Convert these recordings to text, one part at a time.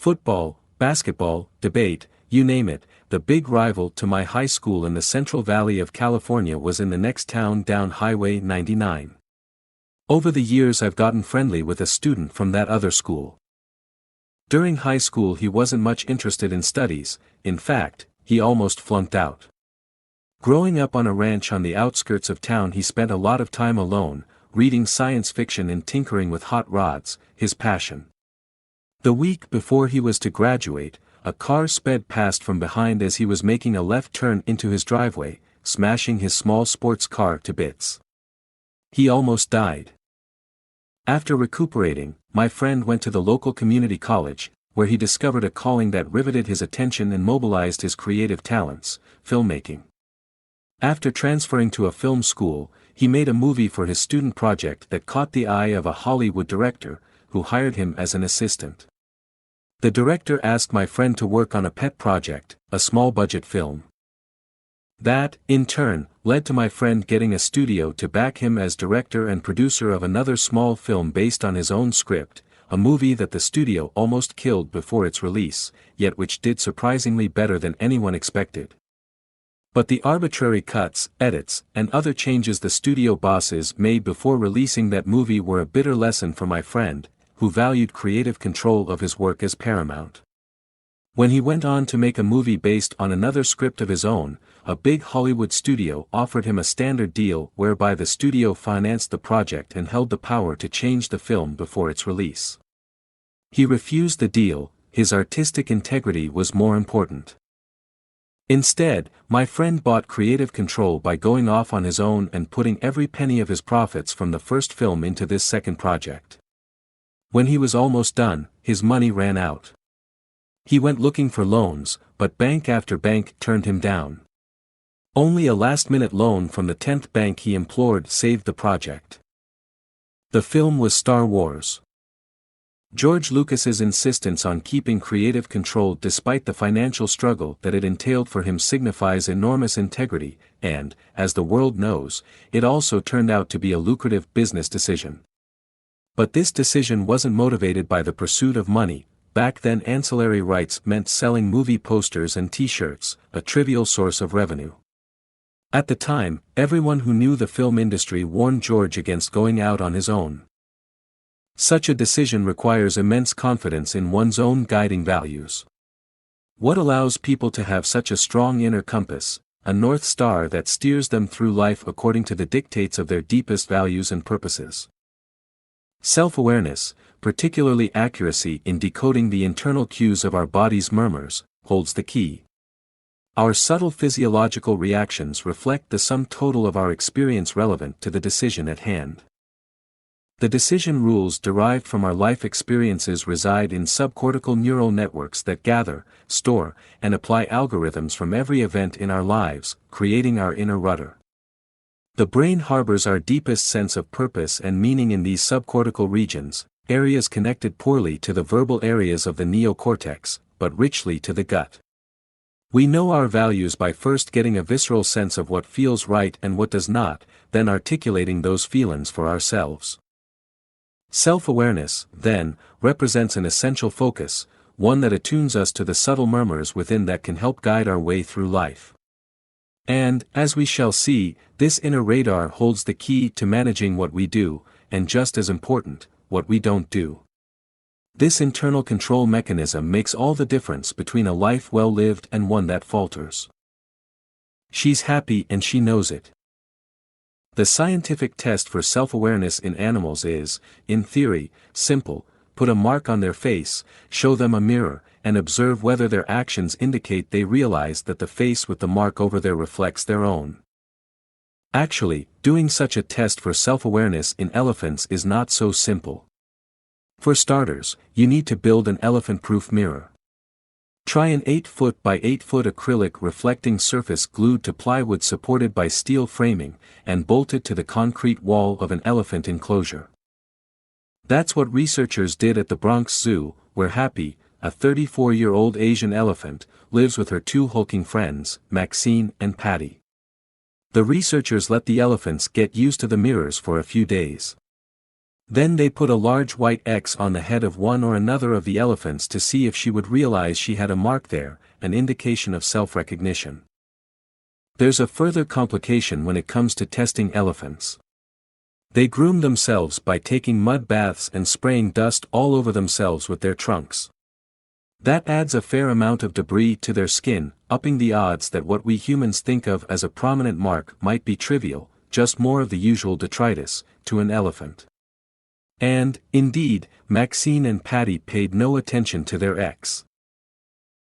Football, basketball, debate, you name it, the big rival to my high school in the Central Valley of California was in the next town down Highway 99. Over the years I've gotten friendly with a student from that other school. During high school he wasn't much interested in studies, in fact, he almost flunked out. Growing up on a ranch on the outskirts of town he spent a lot of time alone, reading science fiction and tinkering with hot rods, his passion. The week before he was to graduate, a car sped past from behind as he was making a left turn into his driveway, smashing his small sports car to bits. He almost died. After recuperating, my friend went to the local community college, where he discovered a calling that riveted his attention and mobilized his creative talents, filmmaking. After transferring to a film school, he made a movie for his student project that caught the eye of a Hollywood director, who hired him as an assistant. The director asked my friend to work on a pet project, a small-budget film. That, in turn, led to my friend getting a studio to back him as director and producer of another small film based on his own script, a movie that the studio almost killed before its release, yet which did surprisingly better than anyone expected. But the arbitrary cuts, edits, and other changes the studio bosses made before releasing that movie were a bitter lesson for my friend, who valued creative control of his work as paramount. When he went on to make a movie based on another script of his own, a big Hollywood studio offered him a standard deal whereby the studio financed the project and held the power to change the film before its release. He refused the deal, his artistic integrity was more important. Instead, my friend bought creative control by going off on his own and putting every penny of his profits from the first film into this second project. When he was almost done, his money ran out. He went looking for loans, but bank after bank turned him down. Only a last-minute loan from the 10th bank he implored saved the project. The film was Star Wars. George Lucas's insistence on keeping creative control despite the financial struggle that it entailed for him signifies enormous integrity, and, as the world knows, it also turned out to be a lucrative business decision. But this decision wasn't motivated by the pursuit of money. Back then ancillary rights meant selling movie posters and t-shirts, a trivial source of revenue. At the time, everyone who knew the film industry warned George against going out on his own. Such a decision requires immense confidence in one's own guiding values. What allows people to have such a strong inner compass, a north star that steers them through life according to the dictates of their deepest values and purposes? Self-awareness, particularly accuracy in decoding the internal cues of our body's murmurs, holds the key. Our subtle physiological reactions reflect the sum total of our experience relevant to the decision at hand. The decision rules derived from our life experiences reside in subcortical neural networks that gather, store, and apply algorithms from every event in our lives, creating our inner rudder. The brain harbors our deepest sense of purpose and meaning in these subcortical regions, areas connected poorly to the verbal areas of the neocortex, but richly to the gut. We know our values by first getting a visceral sense of what feels right and what does not, then articulating those feelings for ourselves. Self-awareness, then, represents an essential focus, one that attunes us to the subtle murmurs within that can help guide our way through life. And, as we shall see, this inner radar holds the key to managing what we do, and just as important, what we don't do. This internal control mechanism makes all the difference between a life well lived and one that falters. She's happy and she knows it. The scientific test for self-awareness in animals is, in theory, simple: put a mark on their face, show them a mirror, and observe whether their actions indicate they realize that the face with the mark over there reflects their own. Actually, doing such a test for self-awareness in elephants is not so simple. For starters, you need to build an elephant-proof mirror. Try an 8-foot by 8-foot acrylic reflecting surface glued to plywood supported by steel framing, and bolted to the concrete wall of an elephant enclosure. That's what researchers did at the Bronx Zoo, where Happy, a 34-year-old Asian elephant, lives with her two hulking friends, Maxine and Patty. The researchers let the elephants get used to the mirrors for a few days. Then they put a large white X on the head of one or another of the elephants to see if she would realize she had a mark there, an indication of self-recognition. There's a further complication when it comes to testing elephants. They groom themselves by taking mud baths and spraying dust all over themselves with their trunks. That adds a fair amount of debris to their skin, upping the odds that what we humans think of as a prominent mark might be trivial, just more of the usual detritus, to an elephant. And, indeed, Maxine and Patty paid no attention to their X.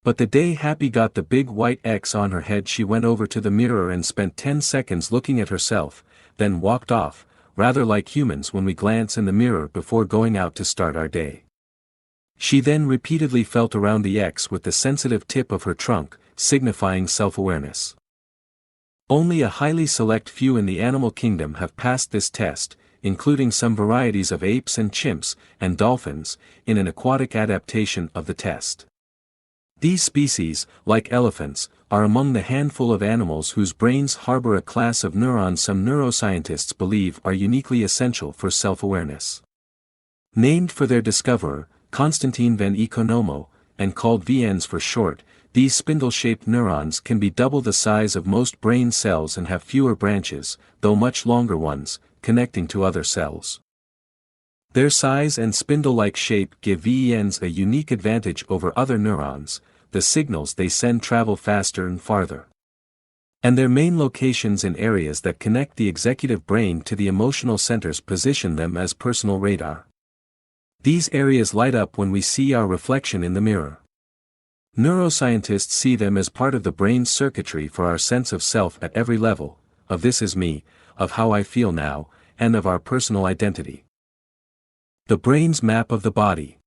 But the day Happy got the big white X on her head, she went over to the mirror and spent 10 seconds looking at herself, then walked off, rather like humans when we glance in the mirror before going out to start our day. She then repeatedly felt around the X with the sensitive tip of her trunk, signifying self-awareness. Only a highly select few in the animal kingdom have passed this test, including some varieties of apes and chimps, and dolphins, in an aquatic adaptation of the test. These species, like elephants, are among the handful of animals whose brains harbor a class of neurons some neuroscientists believe are uniquely essential for self-awareness. Named for their discoverer, Konstantin van Economo, and called VNs for short, these spindle-shaped neurons can be double the size of most brain cells and have fewer branches, though much longer ones, connecting to other cells. Their size and spindle-like shape give VENs a unique advantage over other neurons. The signals they send travel faster and farther. And their main locations in areas that connect the executive brain to the emotional centers position them as personal radar. These areas light up when we see our reflection in the mirror. Neuroscientists see them as part of the brain's circuitry for our sense of self at every level, of this is me, of how I feel now, and of our personal identity. The brain's map of the body.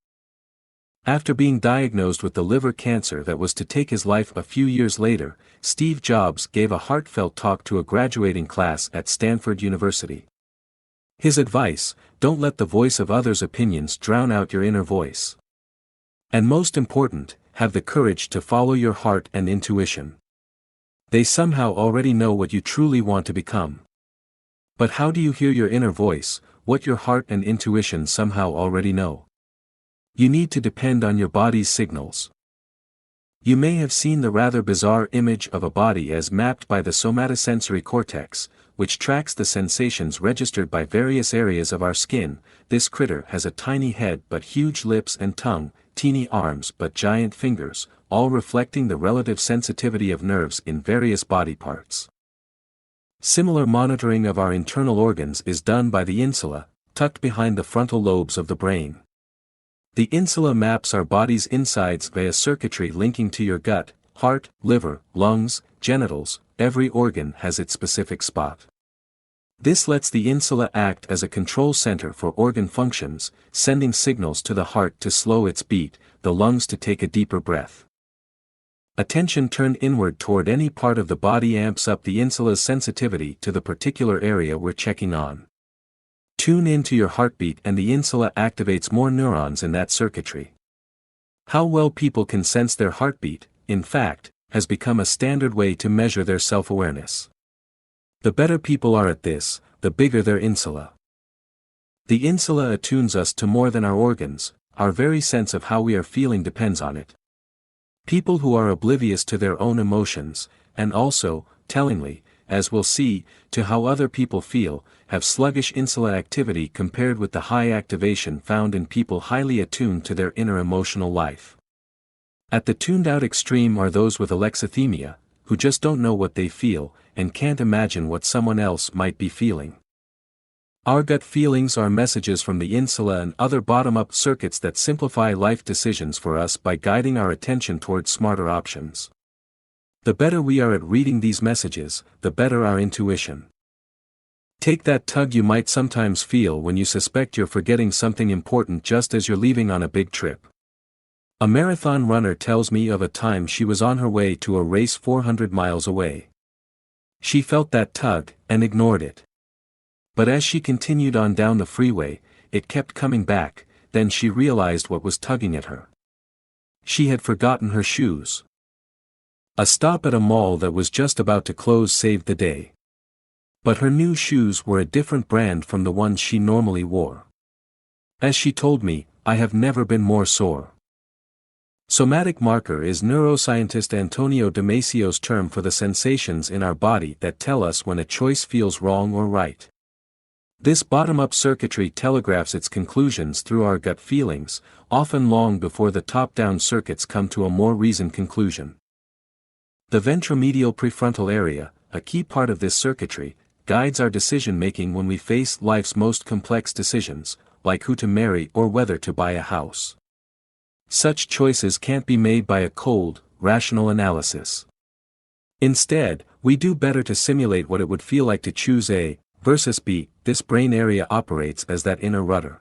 After being diagnosed with the liver cancer that was to take his life a few years later, Steve Jobs gave a heartfelt talk to a graduating class at Stanford University. His advice: don't let the voice of others' opinions drown out your inner voice. And most important, have the courage to follow your heart and intuition. They somehow already know what you truly want to become. But how do you hear your inner voice, what your heart and intuition somehow already know? You need to depend on your body's signals. You may have seen the rather bizarre image of a body as mapped by the somatosensory cortex, which tracks the sensations registered by various areas of our skin. This critter has a tiny head but huge lips and tongue, teeny arms but giant fingers, all reflecting the relative sensitivity of nerves in various body parts. Similar monitoring of our internal organs is done by the insula, tucked behind the frontal lobes of the brain. The insula maps our body's insides via circuitry linking to your gut, heart, liver, lungs, genitals. Every organ has its specific spot. This lets the insula act as a control center for organ functions, sending signals to the heart to slow its beat, the lungs to take a deeper breath. Attention turned inward toward any part of the body amps up the insula's sensitivity to the particular area we're checking on. Tune into your heartbeat and the insula activates more neurons in that circuitry. How well people can sense their heartbeat, in fact, has become a standard way to measure their self-awareness. The better people are at this, the bigger their insula. The insula attunes us to more than our organs, our very sense of how we are feeling depends on it. People who are oblivious to their own emotions, and also, tellingly, as we'll see, to how other people feel, have sluggish insula activity compared with the high activation found in people highly attuned to their inner emotional life. At the tuned-out extreme are those with alexithymia, who just don't know what they feel, and can't imagine what someone else might be feeling. Our gut feelings are messages from the insula and other bottom-up circuits that simplify life decisions for us by guiding our attention towards smarter options. The better we are at reading these messages, the better our intuition. Take that tug you might sometimes feel when you suspect you're forgetting something important just as you're leaving on a big trip. A marathon runner tells me of a time she was on her way to a race 400 miles away. She felt that tug, and ignored it. But as she continued on down the freeway, it kept coming back, then she realized what was tugging at her. She had forgotten her shoes. A stop at a mall that was just about to close saved the day. But her new shoes were a different brand from the ones she normally wore. As she told me, I have never been more sore. Somatic marker is neuroscientist Antonio Damasio's term for the sensations in our body that tell us when a choice feels wrong or right. This bottom-up circuitry telegraphs its conclusions through our gut feelings, often long before the top-down circuits come to a more reasoned conclusion. The ventromedial prefrontal area, a key part of this circuitry, guides our decision-making when we face life's most complex decisions, like who to marry or whether to buy a house. Such choices can't be made by a cold, rational analysis. Instead, we do better to simulate what it would feel like to choose A versus B. This brain area operates as that inner rudder.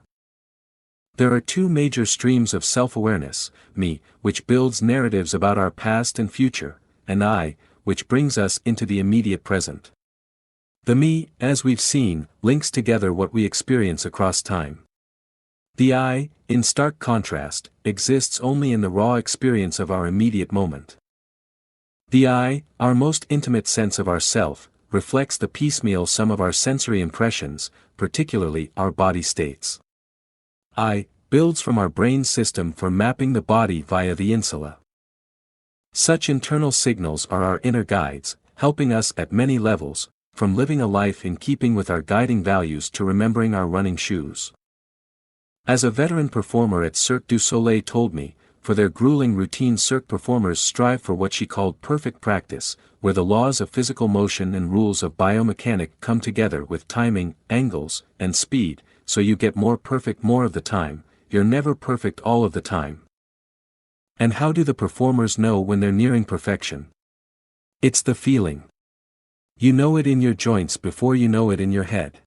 There are two major streams of self-awareness, me, which builds narratives about our past and future, and I, which brings us into the immediate present. The me, as we've seen, links together what we experience across time. The I, in stark contrast, exists only in the raw experience of our immediate moment. The I, our most intimate sense of ourself, reflects the piecemeal sum of our sensory impressions, particularly our body states. I, builds from our brain system for mapping the body via the insula. Such internal signals are our inner guides, helping us at many levels, from living a life in keeping with our guiding values to remembering our running shoes. As a veteran performer at Cirque du Soleil told me, for their grueling routine Cirque performers strive for what she called perfect practice, where the laws of physical motion and rules of biomechanics come together with timing, angles, and speed, so you get more perfect more of the time, you're never perfect all of the time. And how do the performers know when they're nearing perfection? It's the feeling. You know it in your joints before you know it in your head.